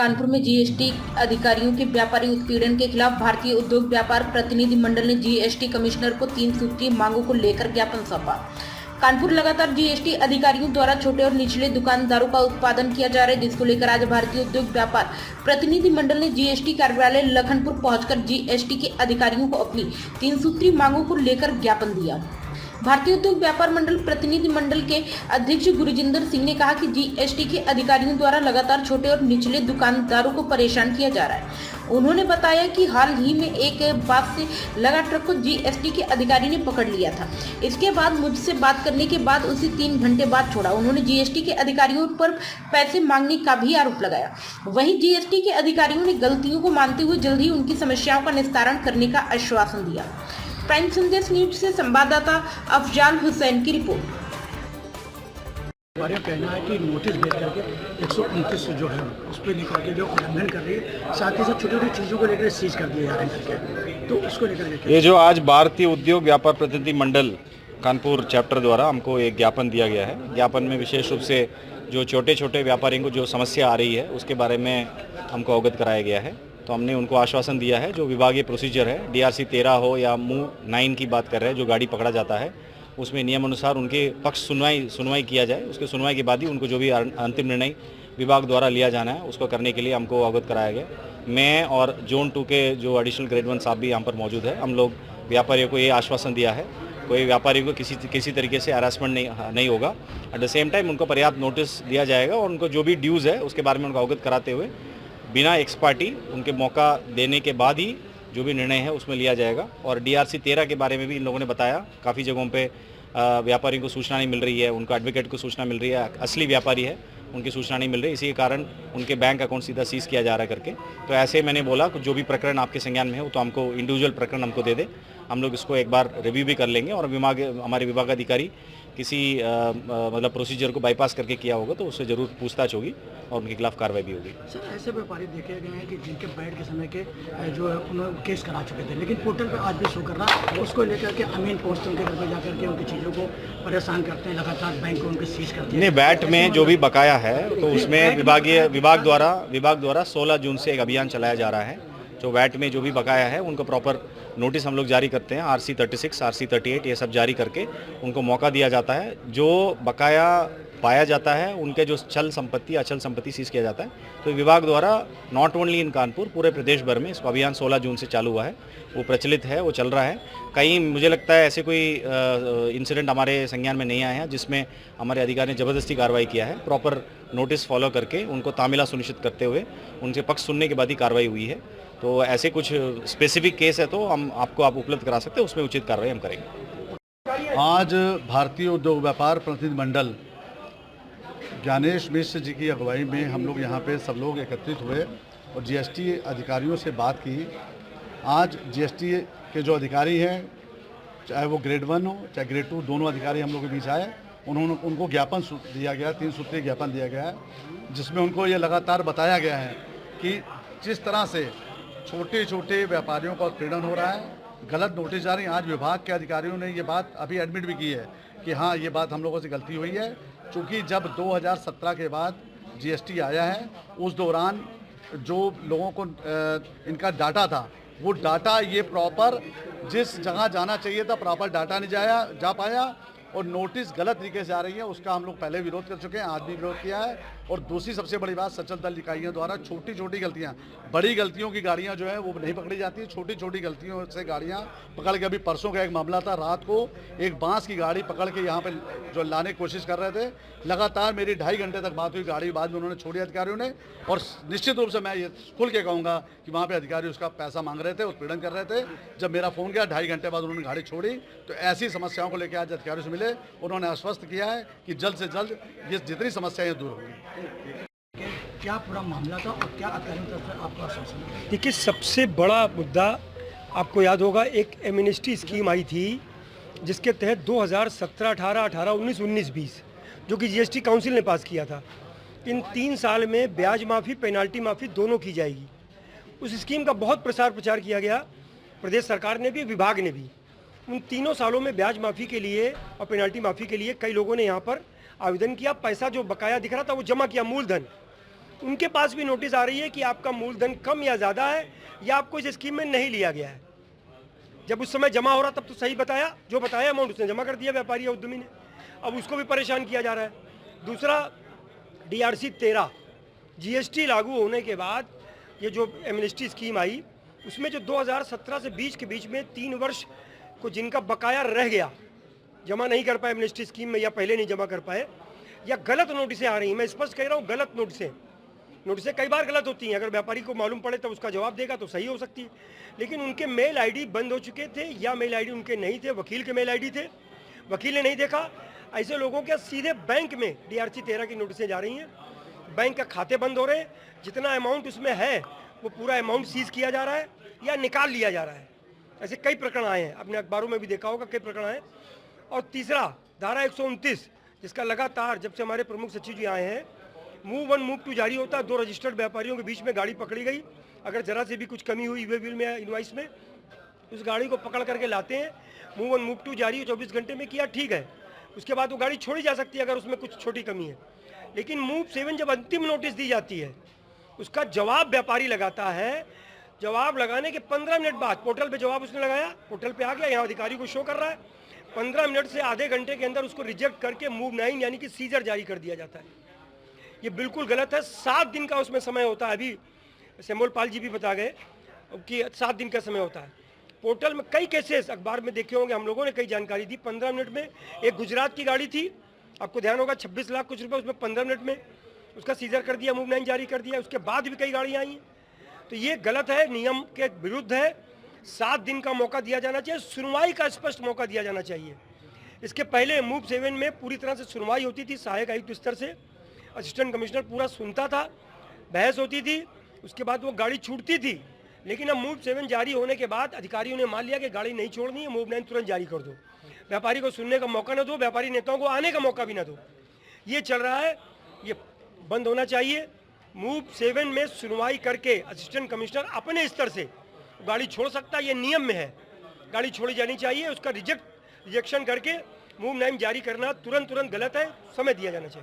कानपुर में जीएसटी अधिकारियों के व्यापारी उत्पीड़न के खिलाफ भारतीय उद्योग व्यापार प्रतिनिधि मंडल ने जीएसटी कमिश्नर को 3 सूत्रीय मांगों को लेकर ज्ञापन सौंपा। कानपुर लगातार जीएसटी अधिकारियों द्वारा छोटे और निचले दुकानदारों का उत्पादन किया जा रहा है, जिसको लेकर आज भारतीय उद्योग व्यापार प्रतिनिधि मंडल ने जीएसटी कार्यालय लखनपुर पहुंचकर जीएसटी के अधिकारियों को अपनी 3 सूत्रीय मांगों को लेकर ज्ञापन दिया। भारतीय उद्योग व्यापार मंडल प्रतिनिधि मंडल के अध्यक्ष गुरजिंदर सिंह ने कहा कि जीएसटी के अधिकारियों द्वारा लगातार छोटे और निचले दुकानदारों को परेशान किया जा रहा है। उन्होंने बताया कि हाल ही में एक बस से लगा ट्रक को जीएसटी के अधिकारी ने पकड़ लिया था। इसके बाद मुझसे बात करने के बाद उसे 3 घंटे बाद छोड़ा। उन्होंने जीएसटी के अधिकारियों पर पैसे मांगने का भी आरोप लगाया। वहीं जीएसटी के अधिकारियों ने गलतियों को मानते हुए जल्द ही उनकी समस्याओं का निस्तारण करने का आश्वासन दिया। प्राइम संदेश न्यूज से संवाददाता अफजाल हुसैन की रिपोर्ट। हमारा कहना है कि नोटिस भेज करके 129 जो है उस पर लेकर के जो उल्लंघन कर रही है, साथ ही साथ छोटी छोटी चीज़ों को लेकर सीज कर दिए जा रहे हैं करके, तो उसको लेकर के ये जो आज भारतीय उद्योग व्यापार प्रतिनिधि मंडल कानपुर चैप्टर द्वारा हमको एक ज्ञापन दिया गया है। ज्ञापन में विशेष रूप से जो छोटे छोटे व्यापारियों को जो समस्या आ रही है उसके बारे में हमको अवगत कराया गया है। तो हमने उनको आश्वासन दिया है, जो विभागीय प्रोसीजर है, DRC 13 हो या MU 9 की बात कर रहे हैं, जो गाड़ी पकड़ा जाता है उसमें नियम अनुसार उनके पक्ष सुनवाई किया जाए। उसके सुनवाई के बाद ही उनको जो भी अंतिम निर्णय विभाग द्वारा लिया जाना है उसको करने के लिए हमको अवगत कराया गया। मैं और जोन 2 के जो एडिशनल ग्रेड 1 साहब भी यहाँ पर मौजूद है। हम लोग व्यापारियों को ये आश्वासन दिया है, कोई व्यापारी को किसी तरीके से हरासमेंट नहीं होगा। एट द सेम टाइम उनको पर्याप्त नोटिस दिया जाएगा और उनको जो भी ड्यूज़ है उसके बारे में उनको अवगत कराते हुए बिना एक्स पार्टी उनके मौका देने के बाद ही जो भी निर्णय है उसमें लिया जाएगा। और DRC 13 के बारे में भी इन लोगों ने बताया, काफ़ी जगहों पे व्यापारियों को सूचना नहीं मिल रही है, उनको एडवोकेट को सूचना मिल रही है, असली व्यापारी है उनकी सूचना नहीं मिल रही, इसी के कारण उनके बैंक अकाउंट सीधा सीज किया जा रहा है करके। तो ऐसे मैंने बोला कि जो भी प्रकरण आपके संज्ञान में है वो तो हमको इंडिविजुअल प्रकरण हमको दे दे, हम लोग इसको एक बार रिव्यू भी कर लेंगे। और हमारे विभागाधिकारी किसी मतलब प्रोसीजर को बाईपास करके किया होगा तो उससे जरूर पूछताछ होगी और उनके खिलाफ कार्रवाई भी होगी। सर, ऐसे व्यापारी देखे गए हैं कि जिनके बैठ के समय के जो है उन्होंने केस करा चुके थे, लेकिन पोर्टल पर आज भी शो कर रहा, उसको लेकर के अमीन पहुँचते उनके घर पर जाकर के उनकी चीज़ों को परेशान करते हैं, लगातार बैंक को उनकी सीज करते हैं। नहीं, बैट में जो भी बकाया है तो उसमें विभाग द्वारा 16 जून से एक अभियान चलाया जा रहा है। जो वैट में जो भी बकाया है उनको प्रॉपर नोटिस हम लोग जारी करते हैं, RC 36, RC 38 ये सब जारी करके उनको मौका दिया जाता है। जो बकाया पाया जाता है उनके जो चल संपत्ति अचल संपत्ति सीज किया जाता है। तो विभाग द्वारा नॉट ओनली इन कानपुर, पूरे प्रदेश भर में इसका अभियान 16 जून से चालू हुआ है, वो प्रचलित है, वो चल रहा है। कहीं मुझे लगता है ऐसे कोई इंसिडेंट हमारे संज्ञान में नहीं आए हैं जिसमें हमारे अधिकारी ने ज़बरदस्ती कार्रवाई किया है। प्रॉपर नोटिस फॉलो करके उनको तामीला सुनिश्चित करते हुए उनसे पक्ष सुनने के बाद ही कार्रवाई हुई है। तो ऐसे कुछ स्पेसिफिक केस है तो हम आपको उपलब्ध करा सकते हैं, उसमें उचित कार्रवाई हम करेंगे। आज भारतीय उद्योग व्यापार प्रतिनिधि मंडल ज्ञानेश मिश्र जी की अगुवाई में हम लोग यहाँ पे सब लोग एकत्रित हुए और जीएसटी अधिकारियों से बात की। आज जीएसटी के जो अधिकारी हैं, चाहे वो ग्रेड 1 हो चाहे ग्रेड 2, दोनों अधिकारी हम लोग के बीच आए। उनको ज्ञापन दिया गया, 3 सूत्रीय ज्ञापन दिया गया है, जिसमें उनको ये लगातार बताया गया है कि जिस तरह से छोटे छोटे व्यापारियों का उत्पीड़न हो रहा है, गलत नोटिस जारी। आज विभाग के अधिकारियों ने ये बात अभी एडमिट भी की है कि हाँ, ये बात हम लोगों से गलती हुई है। चूँकि जब 2017 के बाद जीएसटी आया है, उस दौरान जो लोगों को इनका डाटा था, वो डाटा ये प्रॉपर जिस जगह जाना चाहिए था प्रॉपर डाटा नहीं जा पाया और नोटिस गलत तरीके से आ रही है। उसका हम लोग पहले विरोध कर चुके हैं, आज भी विरोध किया है। और दूसरी सबसे बड़ी बात, सचल दल इकाइयों द्वारा छोटी छोटी गलतियां, बड़ी गलतियों की गाड़ियां जो है वो नहीं पकड़ी जाती, छोटी छोटी गलतियों से गाड़ियां पकड़ के। अभी परसों का एक मामला था, रात को एक बांस की गाड़ी पकड़ के यहाँ पे जो लाने की कोशिश कर रहे थे। लगातार मेरी 2.5 घंटे तक बात हुई, गाड़ी बाद में उन्होंने छोड़ी अधिकारियों ने। और निश्चित रूप से मैं ये खुल के कहूँगा कि वहाँ पर अधिकारी उसका पैसा मांग रहे थे, उत्पीड़न कर रहे थे। जब मेरा फ़ोन गया 2.5 घंटे बाद उन्होंने गाड़ी छोड़ी। तो ऐसी समस्याओं को लेकर आज अधिकारियों से मिले, उन्होंने आश्वस्त किया है कि जल्द से जल्द ये जितनी समस्याएं दूर होंगी। क्या पूरा मामला था और क्या अधिकारियों की तरफ से आपको आश्वासन है? देखिए, सबसे बड़ा मुद्दा आपको याद होगा, एक एमनेस्टी स्कीम आई थी जिसके तहत 2017, 18, 19, 19-20 जो कि जीएसटी काउंसिल ने पास किया था। इन 3 साल में ब्याज माफ़ी, पेनाल्टी माफ़ी दोनों की जाएगी। उस स्कीम का बहुत प्रचार किया गया, प्रदेश सरकार ने भी, विभाग ने भी। उन तीनों सालों में ब्याज माफ़ी के लिए और पेनाल्टी माफ़ी के लिए कई लोगों ने यहाँ पर आवेदन किया। पैसा जो बकाया दिख रहा था वो जमा किया, मूलधन। उनके पास भी नोटिस आ रही है कि आपका मूलधन कम या ज़्यादा है या आपको इस स्कीम में नहीं लिया गया है। जब उस समय जमा हो रहा तब तो सही बताया, जो बताया अमाउंट उसने जमा कर दिया व्यापारी या उद्यमी ने, अब उसको भी परेशान किया जा रहा है। दूसरा, DRC 13 GST लागू होने के बाद ये जो एमनेस्टी स्कीम आई, उसमें जो 2017 से 20 के बीच में 3 वर्ष को जिनका बकाया रह गया, जमा नहीं कर पाए एमनेस्टी स्कीम में या पहले नहीं जमा कर पाए, या गलत नोटिसें आ रही हैं, मैं स्पष्ट कह रहा हूँ गलत नोटिसें कई बार गलत होती हैं। अगर व्यापारी को मालूम पड़े तब उसका जवाब देगा तो सही हो सकती है, लेकिन उनके मेल आईडी बंद हो चुके थे या मेल आईडी उनके नहीं थे, वकील के मेल आईडी थे, वकील ने नहीं देखा। ऐसे लोगों के सीधे बैंक में DRC 13 की नोटिसें जा रही हैं, बैंक का खाते बंद हो रहे हैं, जितना अमाउंट उसमें है वो पूरा अमाउंट सीज किया जा रहा है या निकाल लिया जा रहा है। ऐसे कई प्रकरण आए हैं, आपने अखबारों में भी देखा होगा, कई प्रकरण आए। और तीसरा, धारा 129 जिसका लगातार जब से हमारे प्रमुख सचिव जी आए हैं, मूव वन मूव टू जारी होता है। 2 रजिस्टर्ड व्यापारियों के बीच में गाड़ी पकड़ी गई, अगर जरा से भी कुछ कमी हुई वे बिल में या इनवाइस में, उस गाड़ी को पकड़ करके लाते हैं। मूव वन मूव टू जारी 24 घंटे में किया, ठीक है, उसके बाद वो गाड़ी छोड़ी जा सकती है अगर उसमें कुछ छोटी कमी है। लेकिन मूव 7 जब अंतिम नोटिस दी जाती है, उसका जवाब व्यापारी लगाता है। जवाब लगाने के 15 मिनट बाद पोर्टल पे जवाब उसने लगाया, पोर्टल पे आ गया, यहाँ अधिकारी को शो कर रहा है, 15 मिनट से आधे घंटे के अंदर उसको रिजेक्ट करके मूव 9 यानी कि सीजर जारी कर दिया जाता है। ये बिल्कुल गलत है। 7 दिन का उसमें समय होता है, अभी सेमोल पाल जी भी बता गए कि 7 दिन का समय होता है। पोर्टल में कई केसेस अखबार में देखे होंगे, हम लोगों ने कई जानकारी दी। 15 मिनट में एक गुजरात की गाड़ी थी, आपको ध्यान होगा, 26 लाख कुछ रुपए, उसमें 15 मिनट में उसका सीजर कर दिया, मूव 9 जारी कर दिया। उसके बाद भी कई गाड़ियाँ आई हैं, तो ये गलत है, नियम के विरुद्ध है। 7 दिन का मौका दिया जाना चाहिए, सुनवाई का स्पष्ट मौका दिया जाना चाहिए। इसके पहले मूव 7 में पूरी तरह से सुनवाई होती थी, सहायक आयुक्त स्तर से असिस्टेंट कमिश्नर पूरा सुनता था, बहस होती थी, उसके बाद वो गाड़ी छूटती थी। लेकिन अब मूव 7 जारी होने के बाद अधिकारियों ने मान लिया कि गाड़ी नहीं छोड़नी है, मूव 9 तुरंत जारी कर दो, व्यापारी को सुनने का मौका न दो, व्यापारी नेताओं को आने का मौका भी न दो। ये चल रहा है, ये बंद होना चाहिए। मूव 7 में सुनवाई करके असिस्टेंट कमिश्नर अपने स्तर से गाड़ी छोड़ सकता है, ये नियम में है, गाड़ी छोड़ी जानी चाहिए। उसका रिजेक्शन करके मूव 9 जारी करना तुरंत गलत है, समय दिया जाना चाहिए।